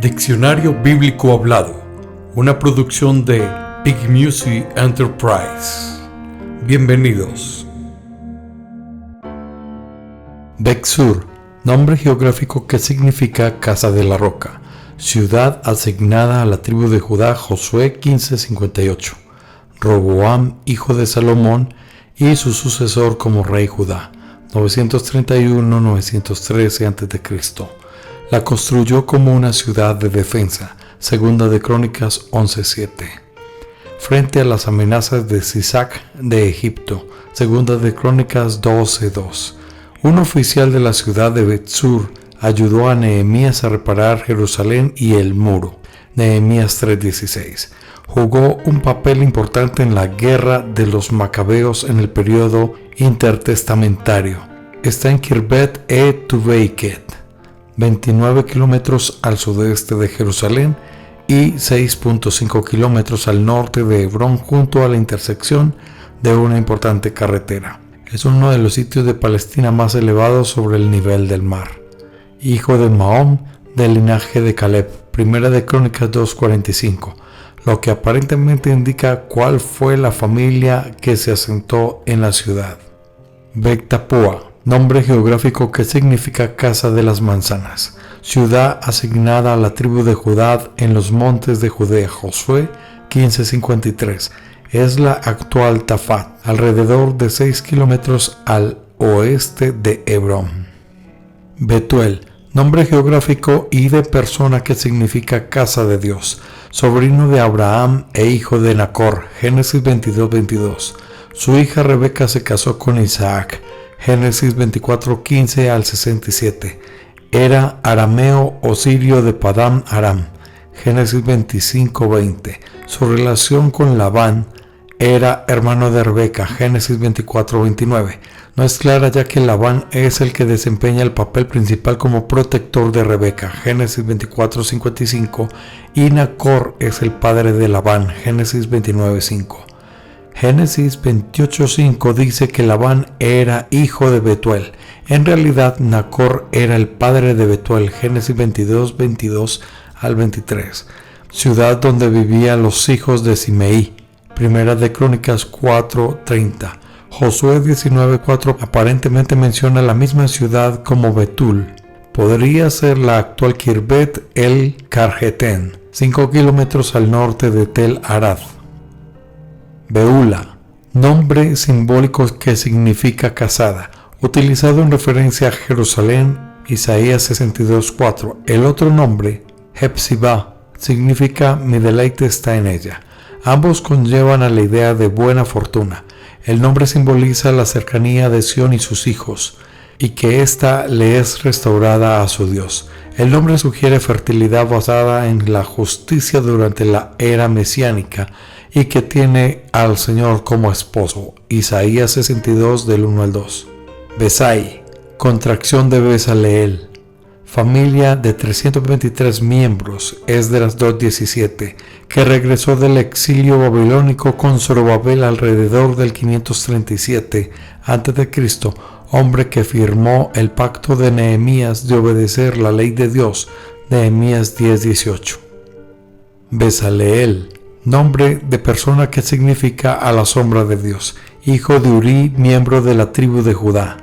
Diccionario Bíblico Hablado, una producción de Big Music Enterprise. Bienvenidos. Beth-Sur, nombre geográfico que significa casa de la roca, ciudad asignada a la tribu de Judá, Josué 15:58. Roboam, hijo de Salomón, y su sucesor como rey Judá, 931-913 a.C. La construyó como una ciudad de defensa, Segunda de Crónicas 11:7. Frente a las amenazas de Sisac de Egipto, Segunda de Crónicas 12:2. Un oficial de la ciudad de Beth-Sur ayudó a Nehemías a reparar Jerusalén y el muro, Nehemías 3:16. Jugó un papel importante en la guerra de los macabeos en el periodo intertestamentario. Está en Khirbet e-Tubeiket, 29 kilómetros al sudeste de Jerusalén y 6.5 kilómetros al norte de Hebrón, junto a la intersección de una importante carretera. Es uno de los sitios de Palestina más elevados sobre el nivel del mar. Hijo de Mahom, del linaje de Caleb, Primera de Crónicas 2:45, lo que aparentemente indica cuál fue la familia que se asentó en la ciudad. Beth-Tapua, nombre geográfico que significa casa de las manzanas, ciudad asignada a la tribu de Judá en los montes de Judea, Josué 15:53. Es la actual Tafat, alrededor de 6 kilómetros al oeste de Hebrón. Betuel, nombre geográfico y de persona que significa casa de Dios, sobrino de Abraham e hijo de Nacor, Génesis 22:22. Su hija Rebeca se casó con Isaac, Génesis 24:15 al 67. Era arameo o sirio de Padán Aram, Génesis 25:20. Su relación con Labán, era hermano de Rebeca, Génesis 24:29. No es clara, ya que Labán es el que desempeña el papel principal como protector de Rebeca, Génesis 24:55, y Nacor es el padre de Labán, Génesis 29:5. Génesis 28:5 dice que Labán era hijo de Betuel. En realidad, Nacor era el padre de Betuel, Génesis 22:22 al 23. Ciudad donde vivían los hijos de Simeí, Primera de Crónicas 4:30. Josué 19:4 aparentemente menciona la misma ciudad como Betul. Podría ser la actual Khirbet el-Karjetén, 5 kilómetros al norte de Tel Arad. Beula, nombre simbólico que significa casada, utilizado en referencia a Jerusalén, Isaías 62:4. El otro nombre, Hepzibah, significa mi deleite está en ella. Ambos conllevan a la idea de buena fortuna. El nombre simboliza la cercanía de Sión y sus hijos, y que ésta le es restaurada a su Dios. El nombre sugiere fertilidad basada en la justicia durante la era mesiánica, y que tiene al Señor como esposo. Isaías 62 del 1 al 2. Besai, contracción de Besaleel, familia de 323 miembros, Esdras 2:17, que regresó del exilio babilónico con Zorobabel alrededor del 537 a.C., hombre que firmó el pacto de Nehemías de obedecer la ley de Dios, Nehemías 10:18. Besaleel, nombre de persona que significa a la sombra de Dios, hijo de Uri, miembro de la tribu de Judá,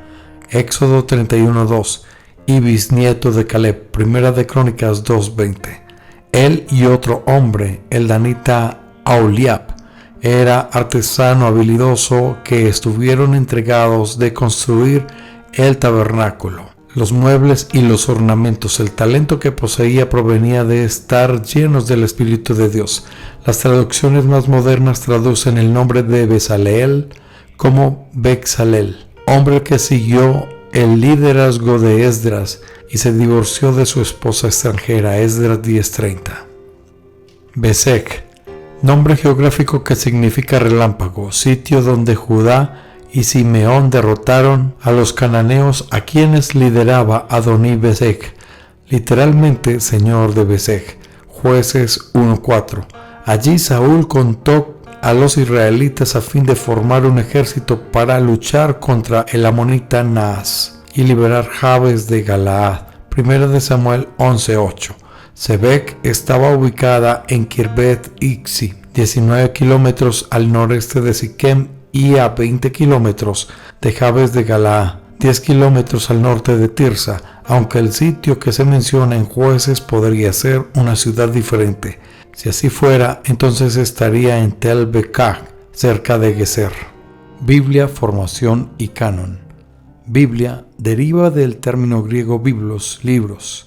Éxodo 31:2, y bisnieto de Caleb, Primera de Crónicas 2:20. Él y otro hombre, el danita Aholiab, era artesano habilidoso que estuvieron entregados de construir el tabernáculo, los muebles y los ornamentos. El talento que poseía provenía de estar llenos del Espíritu de Dios. Las traducciones más modernas traducen el nombre de Besaleel como Bezalel, hombre que siguió el liderazgo de Esdras y se divorció de su esposa extranjera, Esdras 10:30. Bezek, nombre geográfico que significa relámpago, sitio donde Judá y Simeón derrotaron a los cananeos, a quienes lideraba Adoní-Bezek, literalmente señor de Bezek, Jueces 1:4. Allí Saúl contó a los israelitas a fin de formar un ejército para luchar contra el amonita Naas y liberar Jabes de Galaad. Primera de Samuel 11:8. Sebek estaba ubicada en Kirbet Ixi, 19 kilómetros al noreste de Siquem y a 20 kilómetros de Jabes de Galaad, 10 kilómetros al norte de Tirsa, aunque el sitio que se menciona en Jueces podría ser una ciudad diferente. Si así fuera, entonces estaría en Tel Bekah, cerca de Geser. Biblia, formación y canon. Biblia deriva del término griego biblos, libros,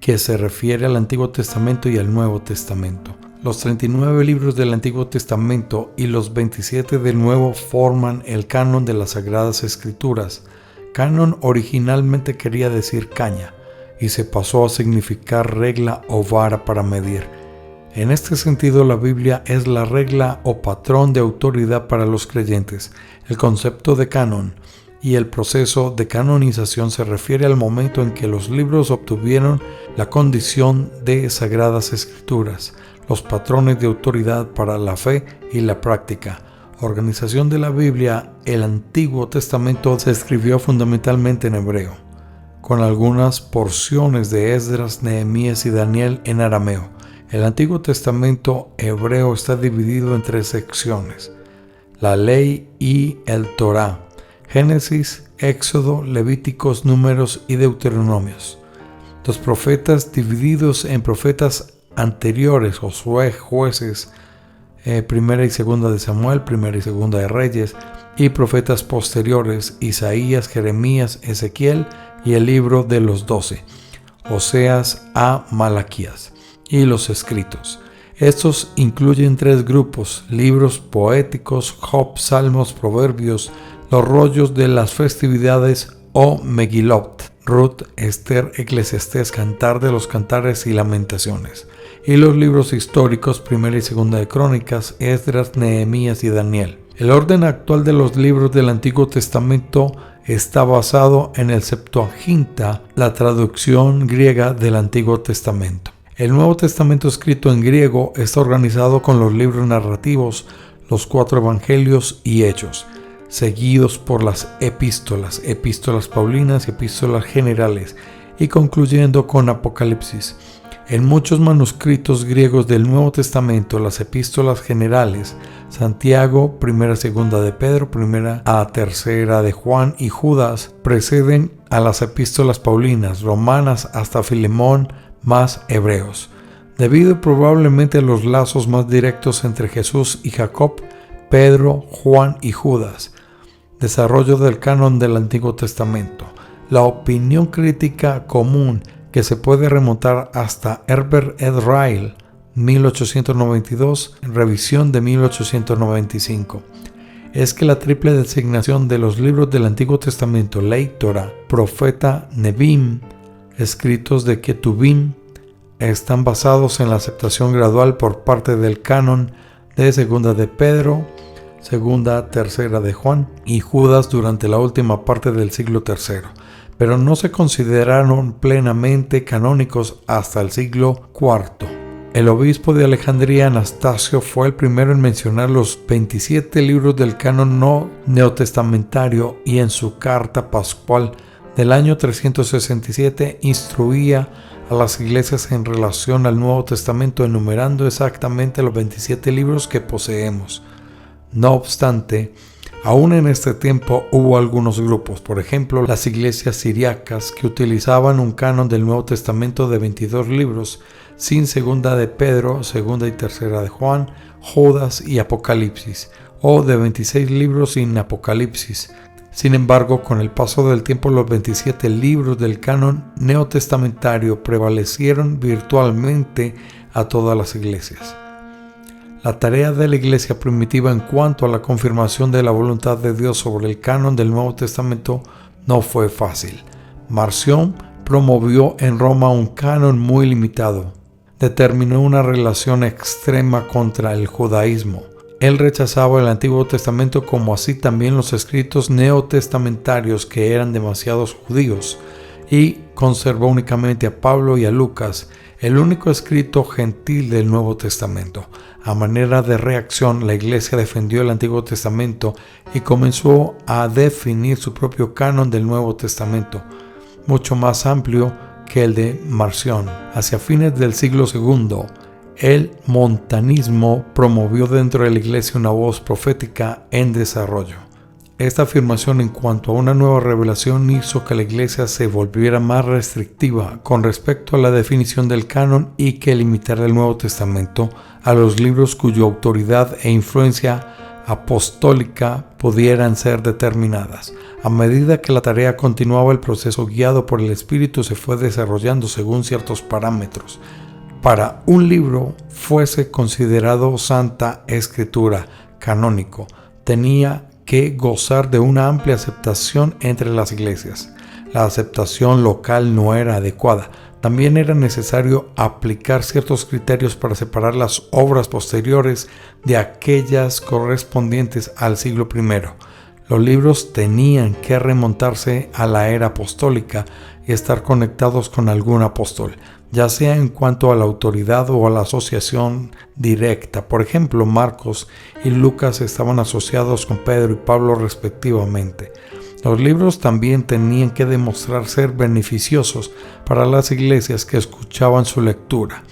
que se refiere al Antiguo Testamento y al Nuevo Testamento. Los 39 libros del Antiguo Testamento y los 27 del Nuevo forman el canon de las Sagradas Escrituras. Canon originalmente quería decir caña y se pasó a significar regla o vara para medir. En este sentido, la Biblia es la regla o patrón de autoridad para los creyentes. El concepto de canon y el proceso de canonización se refiere al momento en que los libros obtuvieron la condición de Sagradas Escrituras, los patrones de autoridad para la fe y la práctica. Organización de la Biblia. El Antiguo Testamento se escribió fundamentalmente en hebreo, con algunas porciones de Esdras, Nehemías y Daniel en arameo. El Antiguo Testamento hebreo está dividido en 3 secciones: la Ley y el Torá, Génesis, Éxodo, Levíticos, Números y Deuteronomios. Los profetas divididos en profetas anteriores, Josué, Jueces, Primera y Segunda de Samuel, Primera y Segunda de Reyes, y profetas posteriores, Isaías, Jeremías, Ezequiel y el libro de los 12, Oseas a Malaquías, y los escritos. Estos incluyen 3 grupos: libros poéticos, Job, Salmos, Proverbios, los rollos de las festividades o Megilot, Ruth, Esther, Eclesiastés, Cantar de los Cantares y Lamentaciones, y los libros históricos, Primera y Segunda de Crónicas, Esdras, Nehemías y Daniel. El orden actual de los libros del Antiguo Testamento está basado en el Septuaginta, la traducción griega del Antiguo Testamento. El Nuevo Testamento escrito en griego está organizado con los libros narrativos, los 4 evangelios y hechos, seguidos por las epístolas, epístolas paulinas y epístolas generales, y concluyendo con Apocalipsis. En muchos manuscritos griegos del Nuevo Testamento, las epístolas generales, Santiago, Primera y Segunda de Pedro, Primera a Tercera de Juan y Judas, preceden a las epístolas paulinas, romanas hasta Filemón, más Hebreos. Debido probablemente a los lazos más directos entre Jesús y Jacob, Pedro, Juan y Judas. Desarrollo del canon del Antiguo Testamento. La opinión crítica común, que se puede remontar hasta Herbert Edryle, 1892, revisión de 1895, es que la triple designación de los libros del Antiguo Testamento, Ley, Torah, Profeta, Nebim, escritos de Ketubim, están basados en la aceptación gradual por parte del canon de Segunda de Pedro, Segunda, Tercera de Juan y Judas durante la última parte del siglo III, pero no se consideraron plenamente canónicos hasta el siglo IV. El obispo de Alejandría, Anastasio, fue el primero en mencionar los 27 libros del canon no neotestamentario, y en su carta pascual del año 367 instruía a las iglesias en relación al Nuevo Testamento, enumerando exactamente los 27 libros que poseemos. No obstante, aún en este tiempo hubo algunos grupos, por ejemplo las iglesias siriacas, que utilizaban un canon del Nuevo Testamento de 22 libros, sin Segunda de Pedro, Segunda y Tercera de Juan, Judas y Apocalipsis, o de 26 libros sin Apocalipsis. Sin embargo, con el paso del tiempo, los 27 libros del canon neotestamentario prevalecieron virtualmente a todas las iglesias. La tarea de la iglesia primitiva en cuanto a la confirmación de la voluntad de Dios sobre el canon del Nuevo Testamento no fue fácil. Marción promovió en Roma un canon muy limitado. Determinó una relación extrema contra el judaísmo. Él rechazaba el Antiguo Testamento, como así también los escritos neotestamentarios, que eran demasiados judíos, y conservó únicamente a Pablo y a Lucas, el único escrito gentil del Nuevo Testamento. A manera de reacción, la Iglesia defendió el Antiguo Testamento y comenzó a definir su propio canon del Nuevo Testamento, mucho más amplio que el de Marción. Hacia fines del siglo II, el montanismo promovió dentro de la Iglesia una voz profética en desarrollo. Esta afirmación en cuanto a una nueva revelación hizo que la Iglesia se volviera más restrictiva con respecto a la definición del canon y que limitara el Nuevo Testamento a los libros cuya autoridad e influencia apostólica pudieran ser determinadas. A medida que la tarea continuaba, el proceso guiado por el Espíritu se fue desarrollando según ciertos parámetros. Para un libro fuese considerado Santa Escritura canónico, tenía que gozar de una amplia aceptación entre las iglesias. La aceptación local no era adecuada. También era necesario aplicar ciertos criterios para separar las obras posteriores de aquellas correspondientes al siglo I. Los libros tenían que remontarse a la era apostólica y estar conectados con algún apóstol, ya sea en cuanto a la autoridad o a la asociación directa. Por ejemplo, Marcos y Lucas estaban asociados con Pedro y Pablo respectivamente. Los libros también tenían que demostrar ser beneficiosos para las iglesias que escuchaban su lectura.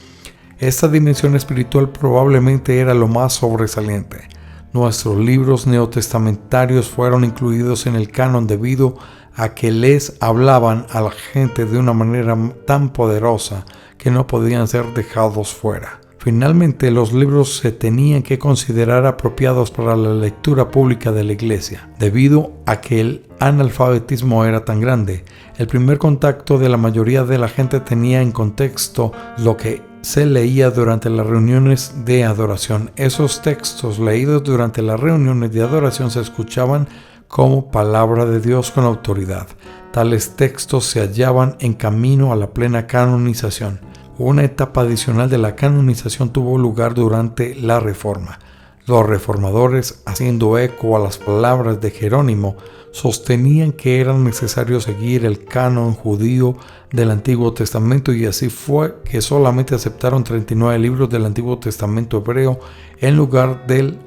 Esta dimensión espiritual probablemente era lo más sobresaliente. Nuestros libros neotestamentarios fueron incluidos en el canon debido a que les hablaban a la gente de una manera tan poderosa que no podían ser dejados fuera. Finalmente, los libros se tenían que considerar apropiados para la lectura pública de la iglesia. Debido a que el analfabetismo era tan grande, el primer contacto de la mayoría de la gente tenía en contexto lo que se leía durante las reuniones de adoración. Esos textos leídos durante las reuniones de adoración se escuchaban como palabra de Dios con autoridad. Tales textos se hallaban en camino a la plena canonización. Una etapa adicional de la canonización tuvo lugar durante la Reforma. Los reformadores, haciendo eco a las palabras de Jerónimo, sostenían que era necesario seguir el canon judío del Antiguo Testamento, y así fue que solamente aceptaron 39 libros del Antiguo Testamento hebreo en lugar del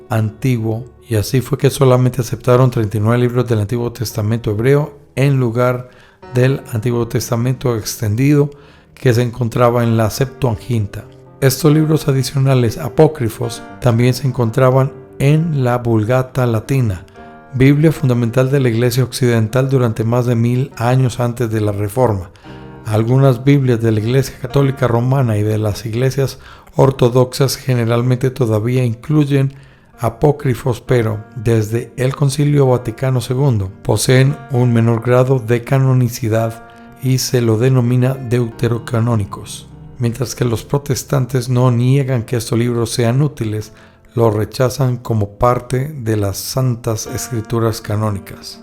Antiguo Testamento extendido que se encontraba en la Septuaginta. Estos libros adicionales apócrifos también se encontraban en la Vulgata latina, Biblia fundamental de la Iglesia occidental durante más de 1000 años antes de la Reforma. Algunas Biblias de la Iglesia Católica Romana y de las iglesias ortodoxas generalmente todavía incluyen apócrifos, pero desde el Concilio Vaticano II poseen un menor grado de canonicidad y se lo denomina deuterocanónicos. Mientras que los protestantes no niegan que estos libros sean útiles, los rechazan como parte de las Santas Escrituras canónicas.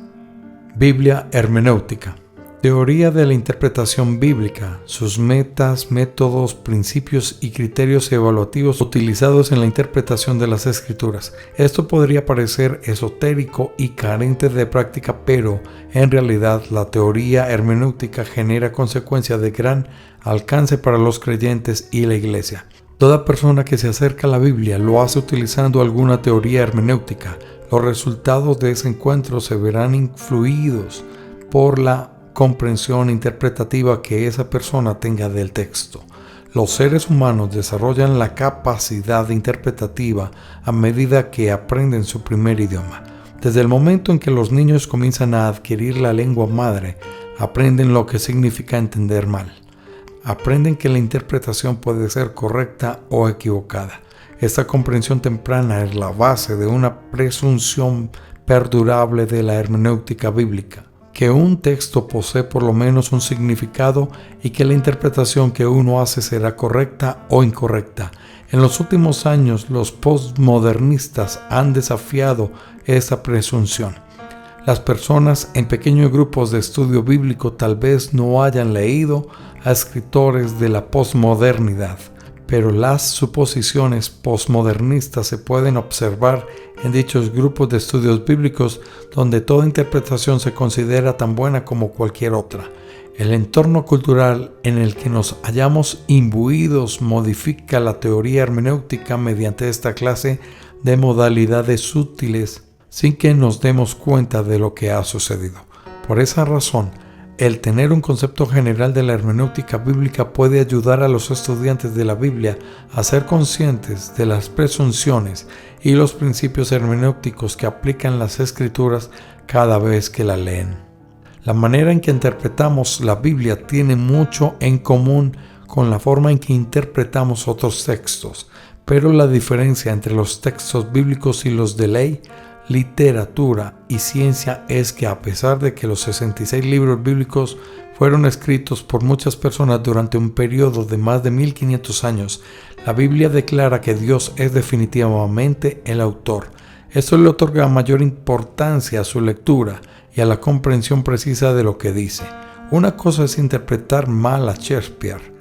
Biblia hermenéutica. Teoría de la interpretación bíblica, sus metas, métodos, principios y criterios evaluativos utilizados en la interpretación de las Escrituras. Esto podría parecer esotérico y carente de práctica, pero en realidad la teoría hermenéutica genera consecuencias de gran alcance para los creyentes y la Iglesia. Toda persona que se acerca a la Biblia lo hace utilizando alguna teoría hermenéutica. Los resultados de ese encuentro se verán influidos por la comprensión interpretativa que esa persona tenga del texto. Los seres humanos desarrollan la capacidad interpretativa a medida que aprenden su primer idioma. Desde el momento en que los niños comienzan a adquirir la lengua madre, aprenden lo que significa entender mal. Aprenden que la interpretación puede ser correcta o equivocada. Esta comprensión temprana es la base de una presunción perdurable de la hermenéutica bíblica, que un texto posee por lo menos un significado y que la interpretación que uno hace será correcta o incorrecta. En los últimos años, los postmodernistas han desafiado esta presunción. Las personas en pequeños grupos de estudio bíblico tal vez no hayan leído a escritores de la posmodernidad, pero las suposiciones posmodernistas se pueden observar en dichos grupos de estudios bíblicos donde toda interpretación se considera tan buena como cualquier otra. El entorno cultural en el que nos hallamos imbuidos modifica la teoría hermenéutica mediante esta clase de modalidades sutiles sin que nos demos cuenta de lo que ha sucedido. Por esa razón, El tener un concepto general de la hermenéutica bíblica puede ayudar a los estudiantes de la Biblia a ser conscientes de las presunciones y los principios hermenéuticos que aplican las Escrituras cada vez que la leen. La manera en que interpretamos la Biblia tiene mucho en común con la forma en que interpretamos otros textos, pero la diferencia entre los textos bíblicos y los de ley, literatura y ciencia es que a pesar de que los 66 libros bíblicos fueron escritos por muchas personas durante un periodo de más de 1500 años, la Biblia declara que Dios es definitivamente el autor. Esto le otorga mayor importancia a su lectura y a la comprensión precisa de lo que dice. Una cosa es interpretar mal a Shakespeare,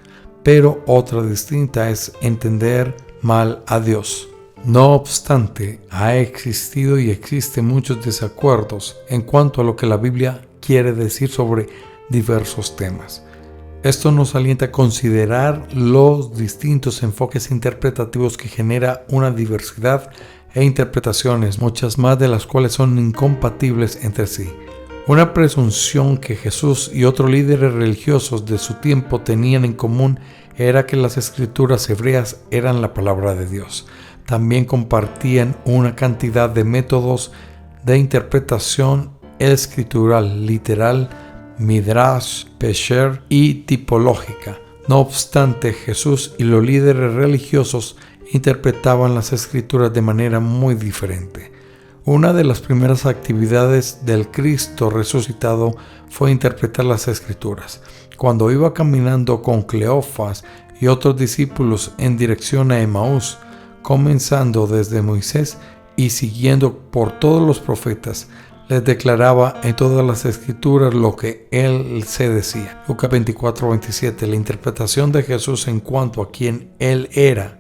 pero otra distinta es entender mal a Dios. No obstante, ha existido y existen muchos desacuerdos en cuanto a lo que la Biblia quiere decir sobre diversos temas. Esto nos alienta a considerar los distintos enfoques interpretativos que genera una diversidad e interpretaciones, muchas más de las cuales son incompatibles entre sí. Una presunción que Jesús y otros líderes religiosos de su tiempo tenían en común era que las escrituras hebreas eran la palabra de Dios. También compartían una cantidad de métodos de interpretación escritural, literal, midrash, pesher y tipológica. No obstante, Jesús y los líderes religiosos interpretaban las escrituras de manera muy diferente. Una de las primeras actividades del Cristo resucitado fue interpretar las escrituras. Cuando iba caminando con Cleofas y otros discípulos en dirección a Emaús, comenzando desde Moisés y siguiendo por todos los profetas, les declaraba en todas las escrituras lo que él se decía. Lucas 24:27. La interpretación de Jesús en cuanto a quién él era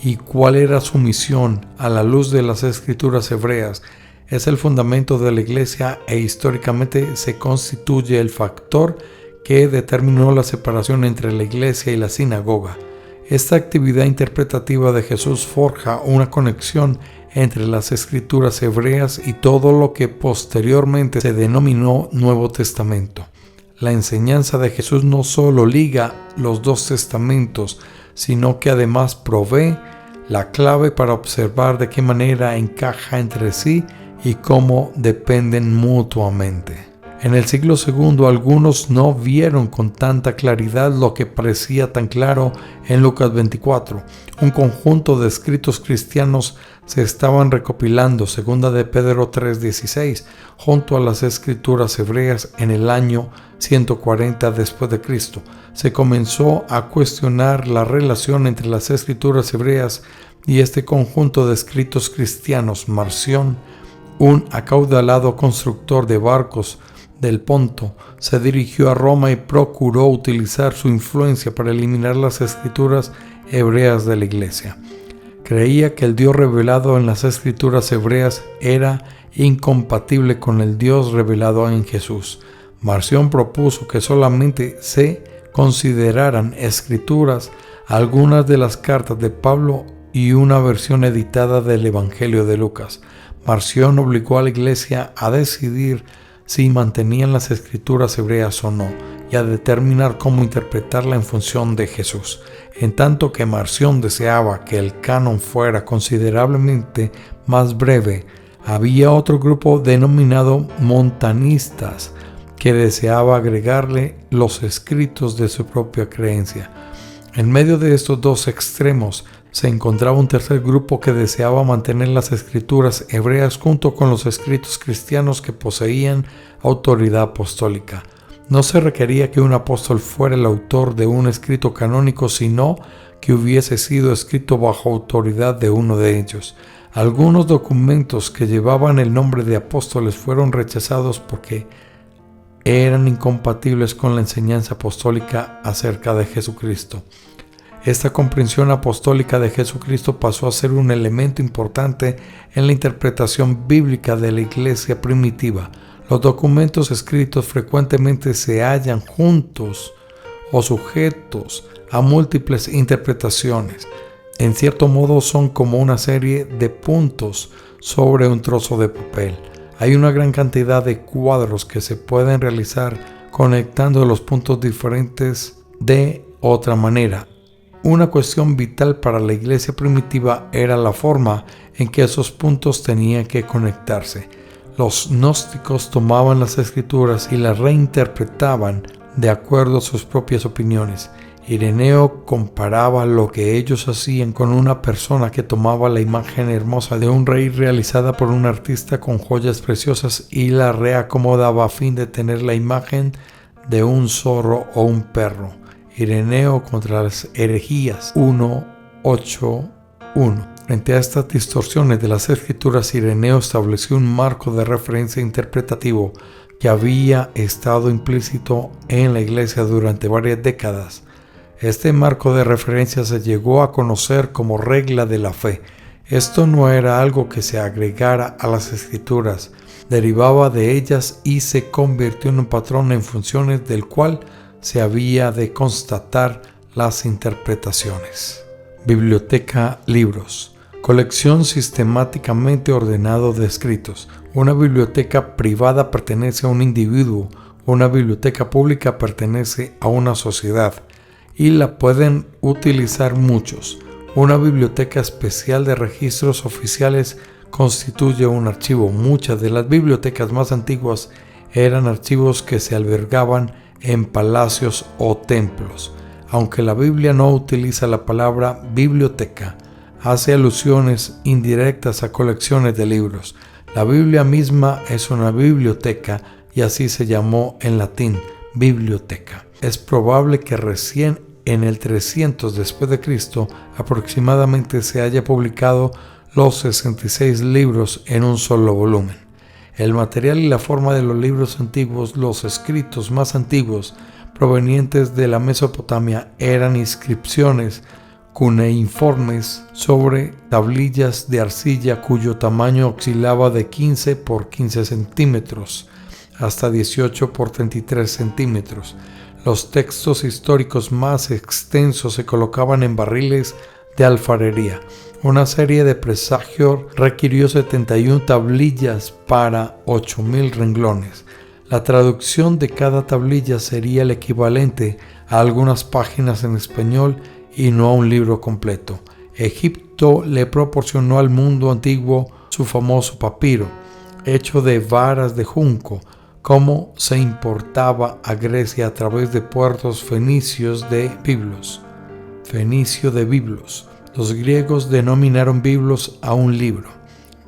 y cuál era su misión a la luz de las escrituras hebreas es el fundamento de la iglesia e históricamente se constituye el factor que determinó la separación entre la iglesia y la sinagoga. Esta actividad interpretativa de Jesús forja una conexión entre las escrituras hebreas y todo lo que posteriormente se denominó Nuevo Testamento. La enseñanza de Jesús no solo liga los dos testamentos, sino que además provee la clave para observar de qué manera encaja entre sí y cómo dependen mutuamente. En el siglo II, algunos no vieron con tanta claridad lo que parecía tan claro en Lucas 24. Un conjunto de escritos cristianos se estaban recopilando, segunda de Pedro 3:16, junto a las escrituras hebreas en el año 140 después de Cristo. Se comenzó a cuestionar la relación entre las escrituras hebreas y este conjunto de escritos cristianos. Marción, un acaudalado constructor de barcos del Ponto, se dirigió a Roma y procuró utilizar su influencia para eliminar las escrituras hebreas de la iglesia. Creía que el Dios revelado en las escrituras hebreas era incompatible con el Dios revelado en Jesús. Marción propuso que solamente se consideraran escrituras algunas de las cartas de Pablo y una versión editada del Evangelio de Lucas. Marción obligó a la iglesia a decidir si mantenían las escrituras hebreas o no, y a determinar cómo interpretarla en función de Jesús. En tanto que Marción deseaba que el canon fuera considerablemente más breve, había otro grupo denominado montanistas que deseaba agregarle los escritos de su propia creencia. En medio de estos dos extremos se encontraba un tercer grupo que deseaba mantener las escrituras hebreas junto con los escritos cristianos que poseían autoridad apostólica. No se requería que un apóstol fuera el autor de un escrito canónico, sino que hubiese sido escrito bajo autoridad de uno de ellos. Algunos documentos que llevaban el nombre de apóstoles fueron rechazados porque eran incompatibles con la enseñanza apostólica acerca de Jesucristo. Esta comprensión apostólica de Jesucristo pasó a ser un elemento importante en la interpretación bíblica de la iglesia primitiva. Los documentos escritos frecuentemente se hallan juntos o sujetos a múltiples interpretaciones. En cierto modo son como una serie de puntos sobre un trozo de papel. Hay una gran cantidad de cuadros que se pueden realizar conectando los puntos diferentes de otra manera. Una cuestión vital para la iglesia primitiva era la forma en que esos puntos tenían que conectarse. Los gnósticos tomaban las escrituras y las reinterpretaban de acuerdo a sus propias opiniones. Ireneo comparaba lo que ellos hacían con una persona que tomaba la imagen hermosa de un rey realizada por un artista con joyas preciosas y la reacomodaba a fin de tener la imagen de un zorro o un perro. Ireneo contra las herejías 1:8:1. Frente a estas distorsiones de las escrituras, Ireneo estableció un marco de referencia interpretativo que había estado implícito en la iglesia durante varias décadas. Este marco de referencia se llegó a conocer como regla de la fe. Esto no era algo que se agregara a las escrituras, derivaba de ellas y se convirtió en un patrón en funciones del cual se había de constatar las interpretaciones. Biblioteca Libros. Colección sistemáticamente ordenado de escritos. Una biblioteca privada pertenece a un individuo, una biblioteca pública pertenece a una sociedad y la pueden utilizar muchos. Una biblioteca especial de registros oficiales constituye un archivo. Muchas de las bibliotecas más antiguas eran archivos que se albergaban en palacios o templos. Aunque la Biblia no utiliza la palabra biblioteca, hace alusiones indirectas a colecciones de libros. La Biblia misma es una biblioteca y así se llamó en latín, biblioteca. Es probable que recién en el 300 después de Cristo aproximadamente se haya publicado los 66 libros en un solo volumen. El material y la forma de los libros antiguos, los escritos más antiguos provenientes de la Mesopotamia, eran inscripciones cuneiformes sobre tablillas de arcilla cuyo tamaño oscilaba de 15 por 15 centímetros hasta 18 por 33 centímetros. Los textos históricos más extensos se colocaban en barriles de alfarería. Una serie de presagios requirió 71 tablillas para 8,000 renglones. La traducción de cada tablilla sería el equivalente a algunas páginas en español y no a un libro completo. Egipto le proporcionó al mundo antiguo su famoso papiro, hecho de varas de junco, como se importaba a Grecia a través de puertos fenicios de biblos. Fenicio de biblos. Los griegos denominaron biblos a un libro.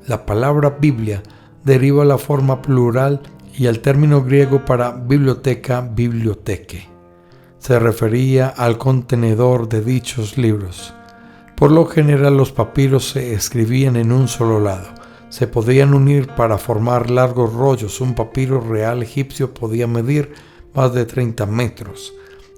La palabra Biblia deriva la forma plural y el término griego para biblioteca, biblioteque. Se refería al contenedor de dichos libros. Por lo general, los papiros se escribían en un solo lado. Se podían unir para formar largos rollos. Un papiro real egipcio podía medir más de 30 metros.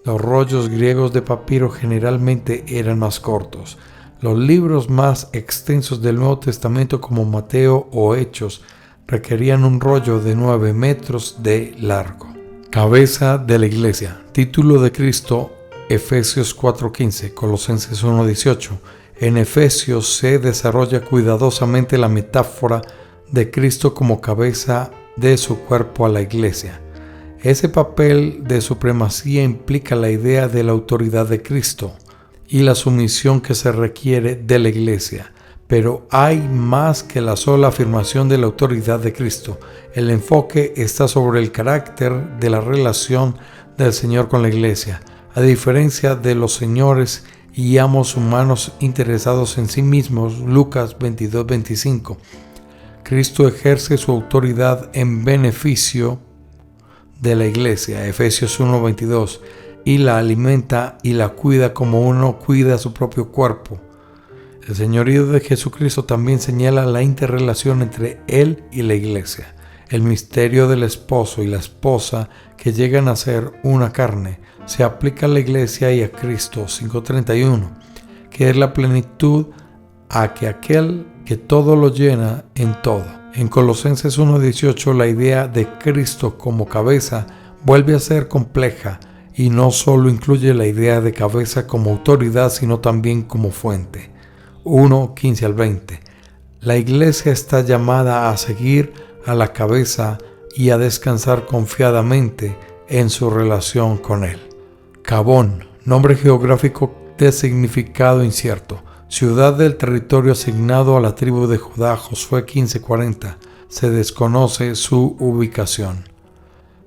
Los rollos griegos de papiro generalmente eran más cortos. Los libros más extensos del Nuevo Testamento, como Mateo o Hechos, requerían un rollo de 9 metros de largo. Cabeza de la Iglesia. Título de Cristo, Efesios 4:15, Colosenses 1:18. En Efesios se desarrolla cuidadosamente la metáfora de Cristo como cabeza de su cuerpo a la Iglesia. Ese papel de supremacía implica la idea de la autoridad de Cristo y la sumisión que se requiere de la Iglesia. Pero hay más que la sola afirmación de la autoridad de Cristo. El enfoque está sobre el carácter de la relación del Señor con la Iglesia. A diferencia de los señores y amos humanos interesados en sí mismos, Lucas 22:25, Cristo ejerce su autoridad en beneficio de la Iglesia, Efesios 1:22, y la alimenta y la cuida como uno cuida a su propio cuerpo. El señorío de Jesucristo también señala la interrelación entre Él y la Iglesia, el misterio del esposo y la esposa que llegan a ser una carne. Se aplica a la Iglesia y a Cristo 5:31, que es la plenitud a que aquel que todo lo llena en todo. En Colosenses 1:18 la idea de Cristo como cabeza vuelve a ser compleja y no solo incluye la idea de cabeza como autoridad, sino también como fuente. 1:15-20. La Iglesia está llamada a seguir a la cabeza y a descansar confiadamente en su relación con él. Cabón, nombre geográfico de significado incierto, ciudad del territorio asignado a la tribu de Judá, Josué 15:40. Se desconoce su ubicación.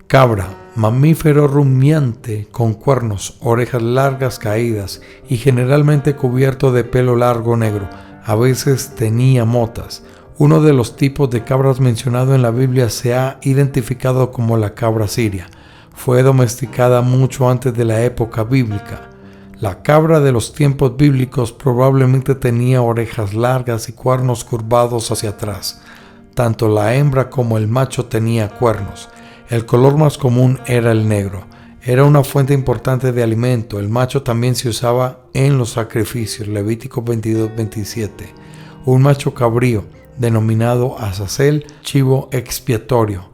Cabra, mamífero rumiante con cuernos, orejas largas caídas y generalmente cubierto de pelo largo negro. A veces tenía motas. Uno de los tipos de cabras mencionado en la Biblia se ha identificado como la cabra siria. Fue domesticada mucho antes de la época bíblica. La cabra de los tiempos bíblicos probablemente tenía orejas largas y cuernos curvados hacia atrás. Tanto la hembra como el macho tenía cuernos. El color más común era el negro. Era una fuente importante de alimento. El macho también se usaba en los sacrificios. Levítico 22:27. Un macho cabrío, denominado azazel, chivo expiatorio.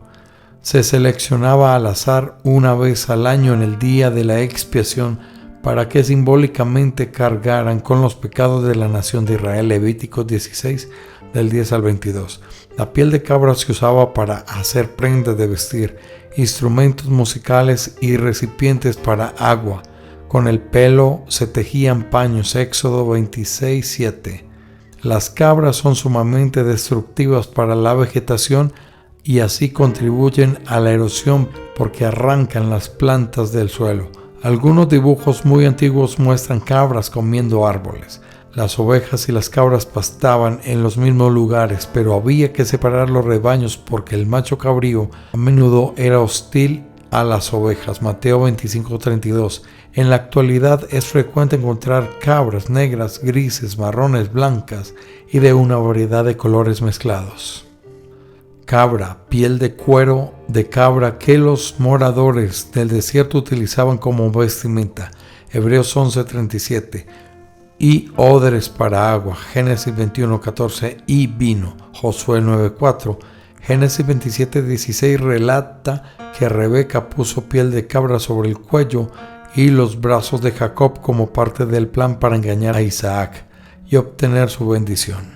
Se seleccionaba al azar una vez al año en el día de la expiación para que simbólicamente cargaran con los pecados de la nación de Israel. Levítico 16, del 10 al 22. La piel de cabra se usaba para hacer prendas de vestir, instrumentos musicales y recipientes para agua. Con el pelo se tejían paños. Éxodo 26:7. Las cabras son sumamente destructivas para la vegetación y así contribuyen a la erosión porque arrancan las plantas del suelo. Algunos dibujos muy antiguos muestran cabras comiendo árboles. Las ovejas y las cabras pastaban en los mismos lugares, pero había que separar los rebaños porque el macho cabrío a menudo era hostil a las ovejas. Mateo 25:32. En la actualidad es frecuente encontrar cabras negras, grises, marrones, blancas y de una variedad de colores mezclados. Cabra, piel de cuero de cabra que los moradores del desierto utilizaban como vestimenta. Hebreos 11:37. Y odres para agua. Génesis 21:14. Y vino. Josué 9:4. Génesis 27:16 relata que Rebeca puso piel de cabra sobre el cuello y los brazos de Jacob como parte del plan para engañar a Isaac y obtener su bendición.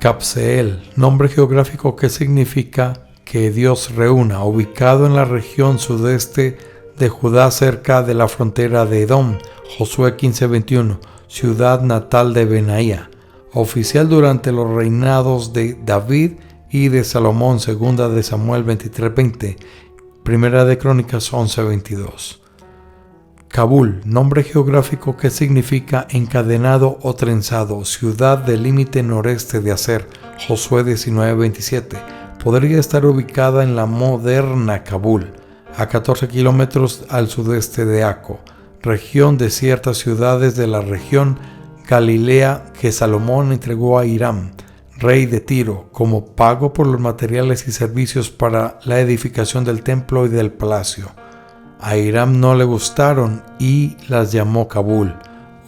Cabseel, nombre geográfico que significa que Dios reúna, ubicado en la región sudeste de Judá cerca de la frontera de Edom. Josué 15:21. Ciudad natal de Benaía, oficial durante los reinados de David y de Salomón. Segunda de Samuel 23:20. Primera de Crónicas 11:22. Kabul, nombre geográfico que significa encadenado o trenzado, ciudad del límite noreste de Aser. Josué 19:27. Podría estar ubicada en la moderna Kabul, a 14 kilómetros al sudeste de Acco, región de ciertas ciudades de la región Galilea que Salomón entregó a Hiram, rey de Tiro, como pago por los materiales y servicios para la edificación del templo y del palacio. A Hiram no le gustaron y las llamó Kabul,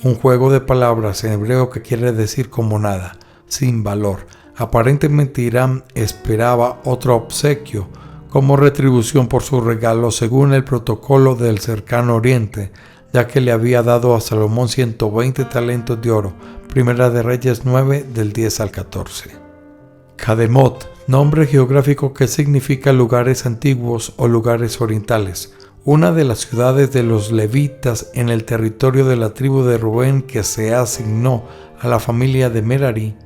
un juego de palabras en hebreo que quiere decir como nada, sin valor. Aparentemente Hiram esperaba otro obsequio como retribución por su regalo según el protocolo del cercano oriente, ya que le había dado a Salomón 120 talentos de oro. Primera de Reyes 9, del 10 al 14. Kademot, nombre geográfico que significa lugares antiguos o lugares orientales. Una de las ciudades de los levitas en el territorio de la tribu de Rubén que se asignó a la familia de Merari.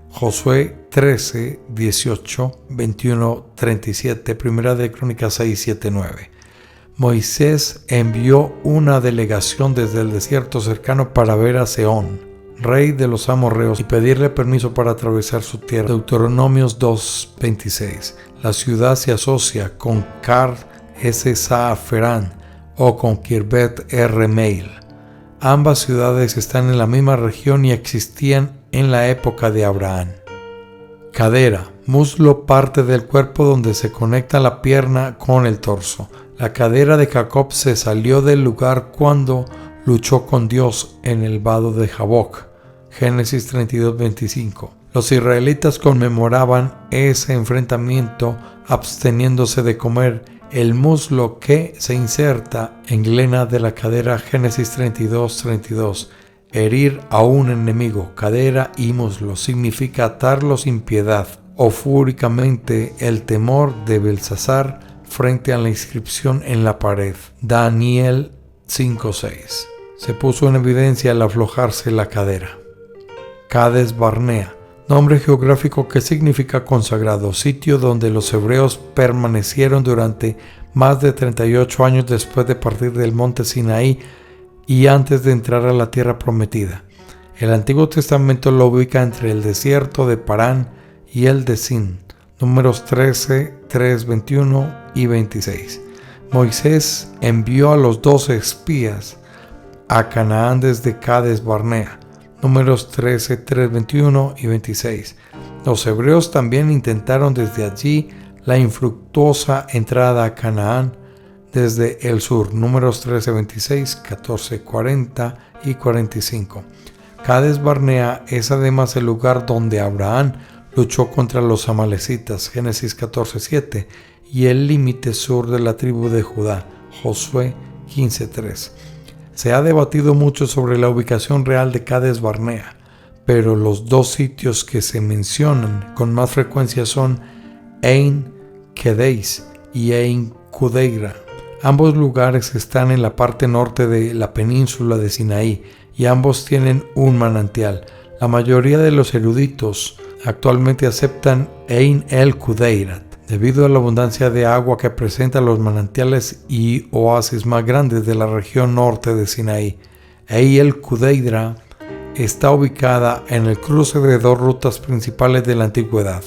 Josué 13, 18, 21, 37, Primera de Crónicas 6, 7, 9. Moisés envió una delegación desde el desierto cercano para ver a Sehón, rey de los amorreos, y pedirle permiso para atravesar su tierra. Deuteronomios 2:26. La ciudad se asocia con Car Saaferán o con Kirbet Meil. Ambas ciudades están en la misma región y existían en la época de Abraham. Cadera, muslo, parte del cuerpo donde se conecta la pierna con el torso. La cadera de Jacob se salió del lugar cuando luchó con Dios en el vado de Jaboc. Génesis 32:25. Los israelitas conmemoraban ese enfrentamiento absteniéndose de comer el muslo que se inserta en glena de la cadera. Génesis 32:32. Herir a un enemigo, cadera y muslo, significa atarlo sin piedad o fúricamente. El temor de Belsasar frente a la inscripción en la pared. Daniel 5:6. Se puso en evidencia al aflojarse la cadera. Cades Barnea, nombre geográfico que significa consagrado, sitio donde los hebreos permanecieron durante más de 38 años después de partir del monte Sinaí y antes de entrar a la tierra prometida. El Antiguo Testamento lo ubica entre el desierto de Parán y el de Sin. Números 13, 3, 21 y 26. Moisés envió a los 12 espías a Canaán desde Cades Barnea. Números 13, 3, 21 y 26. Los hebreos también intentaron desde allí la infructuosa entrada a Canaán desde el sur. Números 13, 26, 14, 40 y 45. Cades Barnea es además el lugar donde Abraham luchó contra los amalecitas, Génesis 14:7, y el límite sur de la tribu de Judá, Josué 15:3. Se ha debatido mucho sobre la ubicación real de Cades Barnea, pero los dos sitios que se mencionan con más frecuencia son Ein Kedeis y Ein Cudeira. Ambos lugares están en la parte norte de la península de Sinaí y ambos tienen un manantial. La mayoría de los eruditos actualmente aceptan Ein el Kudeirat, debido a la abundancia de agua que presentan los manantiales y oasis más grandes de la región norte de Sinaí. Ein el Kudeira está ubicada en el cruce de dos rutas principales de la antigüedad: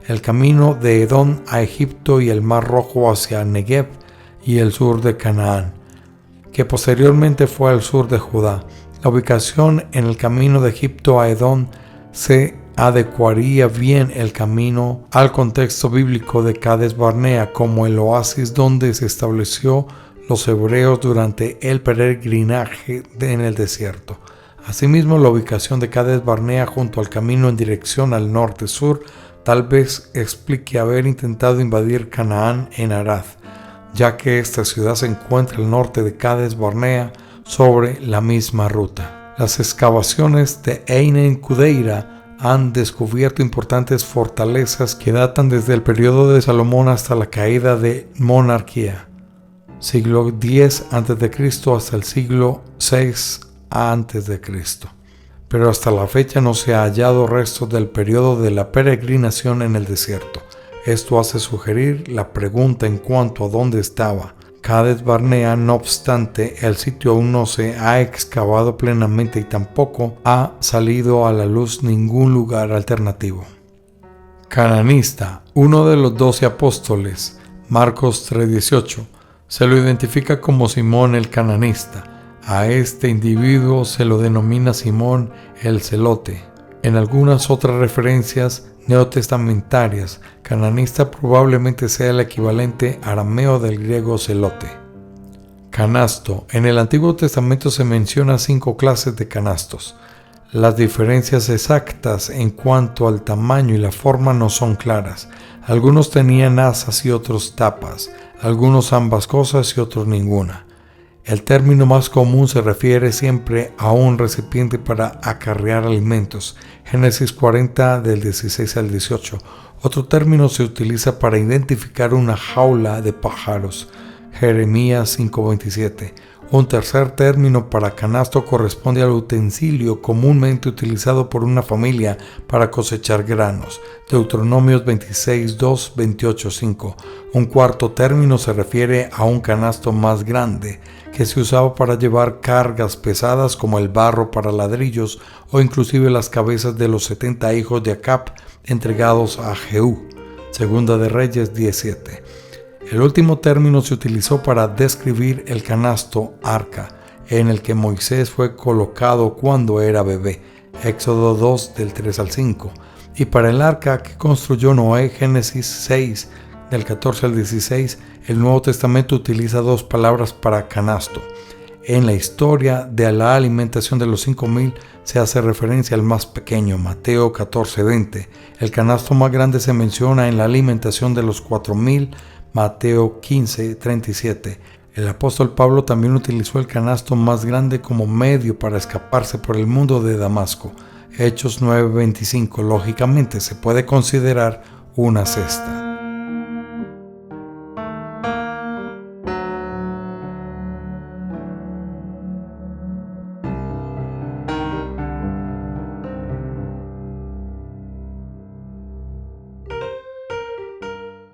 el camino de Edom a Egipto y el Mar Rojo hacia Negev y el sur de Canaán, que posteriormente fue al sur de Judá. La ubicación en el camino de Egipto a Edom se adecuaría bien el camino al contexto bíblico de Cades Barnea como el oasis donde se estableció los hebreos durante el peregrinaje en el desierto. Asimismo, la ubicación de Cades Barnea junto al camino en dirección al norte-sur tal vez explique haber intentado invadir Canaán en Arad, ya que esta ciudad se encuentra al norte de Cades Barnea sobre la misma ruta. Las excavaciones de Ein Kudeira han descubierto importantes fortalezas que datan desde el periodo de Salomón hasta la caída de monarquía, siglo X a.C. hasta el siglo VI a.C. Pero hasta la fecha no se ha hallado restos del periodo de la peregrinación en el desierto. Esto hace sugerir la pregunta en cuanto a dónde estaba Cades Barnea. No obstante, el sitio aún no se ha excavado plenamente y tampoco ha salido a la luz ningún lugar alternativo. Cananista, uno de los 12 apóstoles, Marcos 3:18, se lo identifica como Simón el Cananista. A este individuo se lo denomina Simón el Celote. En algunas otras referencias neotestamentarias, cananista probablemente sea el equivalente arameo del griego celote. Canasto. En el Antiguo Testamento se menciona 5 clases de canastos. Las diferencias exactas en cuanto al tamaño y la forma no son claras. Algunos tenían asas y otros tapas, algunos ambas cosas y otros ninguna. El término más común se refiere siempre a un recipiente para acarrear alimentos, Génesis 40 del 16 al 18. Otro término se utiliza para identificar una jaula de pájaros, Jeremías 5:27. Un tercer término para canasto corresponde al utensilio comúnmente utilizado por una familia para cosechar granos, Deuteronomios 26:2, 28:5. Un cuarto término se refiere a un canasto más grande, que se usaba para llevar cargas pesadas como el barro para ladrillos o inclusive las cabezas de los 70 hijos de Acab entregados a Jehú, Segunda de Reyes 17. El último término se utilizó para describir el canasto arca, en el que Moisés fue colocado cuando era bebé, Éxodo 2 del 3 al 5, y para el arca que construyó Noé, Génesis 6 del 14 al 16. El Nuevo Testamento utiliza 2 palabras para canasto. En la historia de la alimentación de los 5,000 se hace referencia al más pequeño, Mateo 14:20. El canasto más grande se menciona en la alimentación de los 4,000, Mateo 15:37. El apóstol Pablo también utilizó el canasto más grande como medio para escaparse por el mundo de Damasco, Hechos 9:25. Lógicamente se puede considerar una cesta.